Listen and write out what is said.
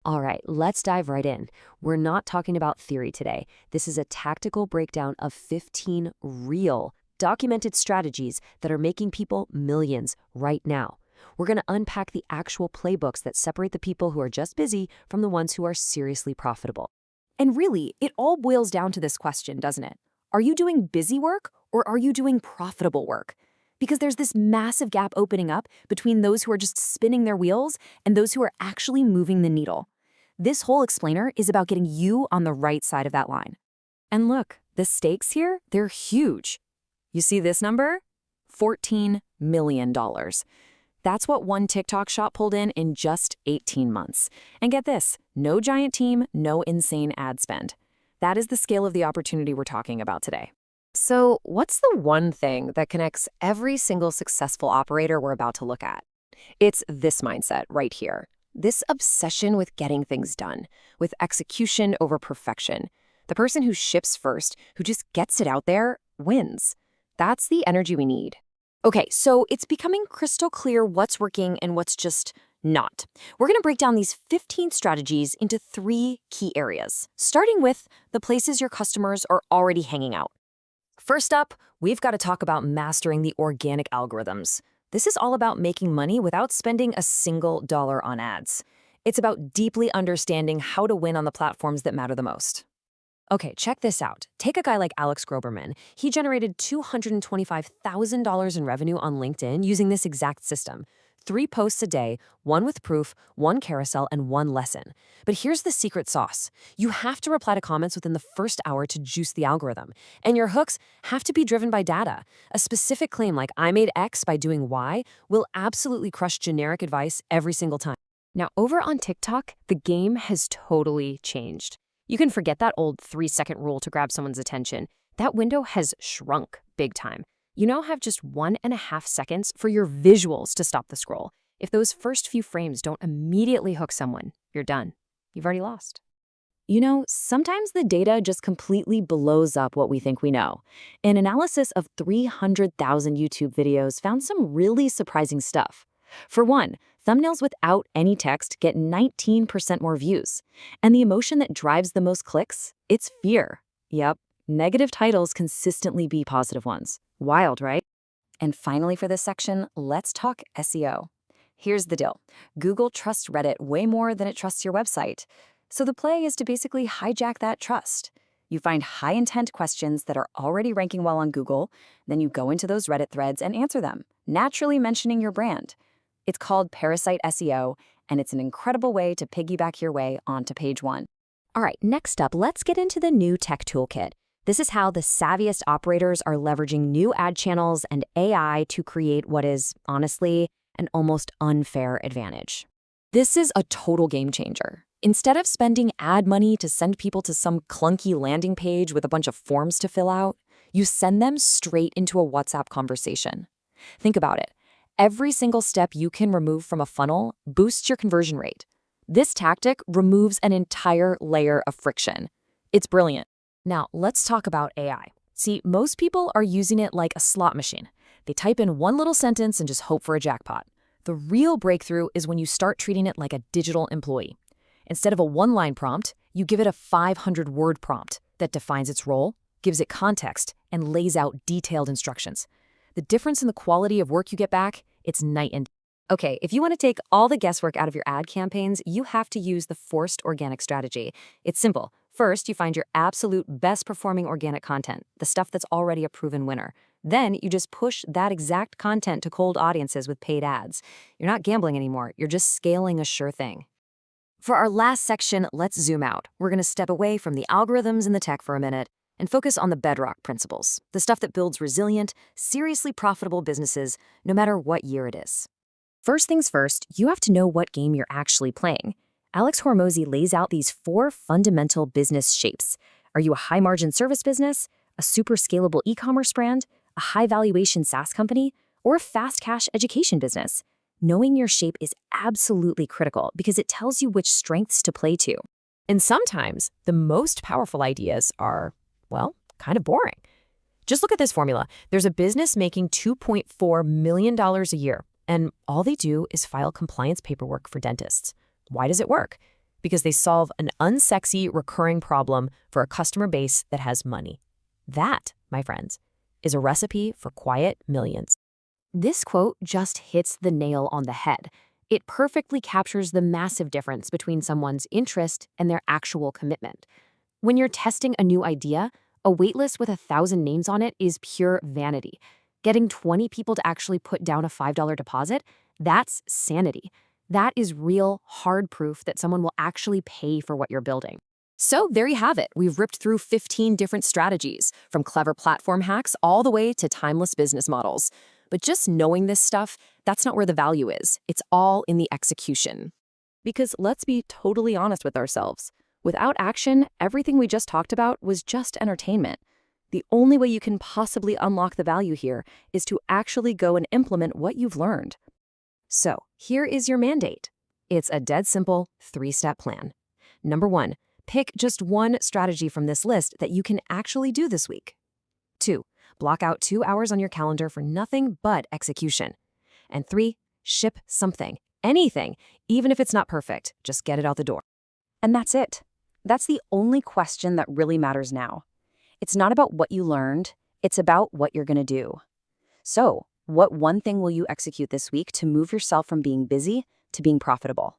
All right, let's dive right in. We're not talking about theory today. This is a tactical breakdown of 15 real, documented strategies that are making people millions right now. We're going to unpack the actual playbooks that separate the people who are just busy from the ones who are seriously profitable. And really, it all boils down to this question, doesn't it? Are you doing busy work or are you doing profitable work? Because there's this massive gap opening up between those who are just spinning their wheels and those who are actually moving the needle. This whole explainer is about getting you on the right side of that line. And look, the stakes here, they're huge. You see this number? $14 million. That's what one TikTok shop pulled in just 18 months. And get this, no giant team, no insane ad spend. That is the scale of the opportunity we're talking about today. So, what's the one thing that connects every single successful operator we're about to look at? It's this mindset right here. This obsession with getting things done, with execution over perfection. The person who ships first, who just gets it out there, wins. That's the energy we need. Okay, so it's becoming crystal clear what's working and what's just not. We're going to break down these 15 strategies into 3 key areas, starting with the places your customers are already hanging out. First up, we've got to talk about mastering the organic algorithms. This is all about making money without spending a single dollar on ads. It's about deeply understanding how to win on the platforms that matter the most. Okay, check this out. Take a guy like Alex Groberman. He generated $225,000 in revenue on LinkedIn using this exact system. 3 posts a day, 1 with proof, 1 carousel, and 1 lesson. But here's the secret sauce. You have to reply to comments within the first hour to juice the algorithm. And your hooks have to be driven by data. A specific claim like "I made X by doing Y" will absolutely crush generic advice every single time. Now, over on TikTok, the game has totally changed. You can forget that old 3-second rule to grab someone's attention. That window has shrunk big time. You now have just 1.5 seconds for your visuals to stop the scroll. If those first few frames don't immediately hook someone, you're done. You've already lost. You know, sometimes the data just completely blows up what we think we know. An analysis of 300,000 YouTube videos found some really surprising stuff. For one, thumbnails without any text get 19% more views. And the emotion that drives the most clicks? It's fear. Yep, negative titles consistently be positive ones. Wild, right? And finally for this section, let's talk SEO. Here's the deal. Google trusts Reddit way more than it trusts your website. So the play is to basically hijack that trust. You find high-intent questions that are already ranking well on Google, then you go into those Reddit threads and answer them, naturally mentioning your brand. It's called Parasite SEO, and it's an incredible way to piggyback your way onto page 1. All right, next up, let's get into the new tech toolkit. This is how the savviest operators are leveraging new ad channels and AI to create what is, honestly, an almost unfair advantage. This is a total game changer. Instead of spending ad money to send people to some clunky landing page with a bunch of forms to fill out, you send them straight into a WhatsApp conversation. Think about it. Every single step you can remove from a funnel boosts your conversion rate. This tactic removes an entire layer of friction. It's brilliant. Now, let's talk about AI. See, most people are using it like a slot machine. They type in one little sentence and just hope for a jackpot. The real breakthrough is when you start treating it like a digital employee. Instead of a 1-line prompt, you give it a 500-word prompt that defines its role, gives it context, and lays out detailed instructions. The difference in the quality of work you get back, it's night and day. Okay, if you want to take all the guesswork out of your ad campaigns, you have to use the forced organic strategy. It's simple. First, you find your absolute best performing organic content, the stuff that's already a proven winner. Then you just push that exact content to cold audiences with paid ads. You're not gambling anymore. You're just scaling a sure thing. For our last section, let's zoom out. We're going to step away from the algorithms and the tech for a minute and focus on the bedrock principles, the stuff that builds resilient, seriously profitable businesses, no matter what year it is. First things first, you have to know what game you're actually playing. Alex Hormozi lays out these 4 fundamental business shapes. Are you a high-margin service business, a super scalable e-commerce brand, a high-valuation SaaS company, or a fast-cash education business? Knowing your shape is absolutely critical because it tells you which strengths to play to. And sometimes, the most powerful ideas are, well, kind of boring. Just look at this formula. There's a business making $2.4 million a year, and all they do is file compliance paperwork for dentists. Why does it work? because they solve an unsexy, recurring problem for a customer base that has money. That, my friends, is a recipe for quiet millions. This quote just hits the nail on the head. It perfectly captures the massive difference between someone's interest and their actual commitment. When you're testing a new idea, a waitlist with 1,000 names on it is pure vanity. Getting 20 people to actually put down a $5 deposit, that's sanity. That is real, hard proof that someone will actually pay for what you're building. So there you have it. We've ripped through 15 different strategies, from clever platform hacks all the way to timeless business models. But just knowing this stuff, that's not where the value is. It's all in the execution. Because let's be totally honest with ourselves. Without action, everything we just talked about was just entertainment. The only way you can possibly unlock the value here is to actually go and implement what you've learned. So, here is your mandate. It's a dead simple 3-step plan. Number 1, pick just one strategy from this list that you can actually do this week. 2, block out 2 hours on your calendar for nothing but execution. And 3, ship something, anything, even if it's not perfect, just get it out the door. And that's it. That's the only question that really matters now. It's not about what you learned, it's about what you're going to do. So, what one thing will you execute this week to move yourself from being busy to being profitable?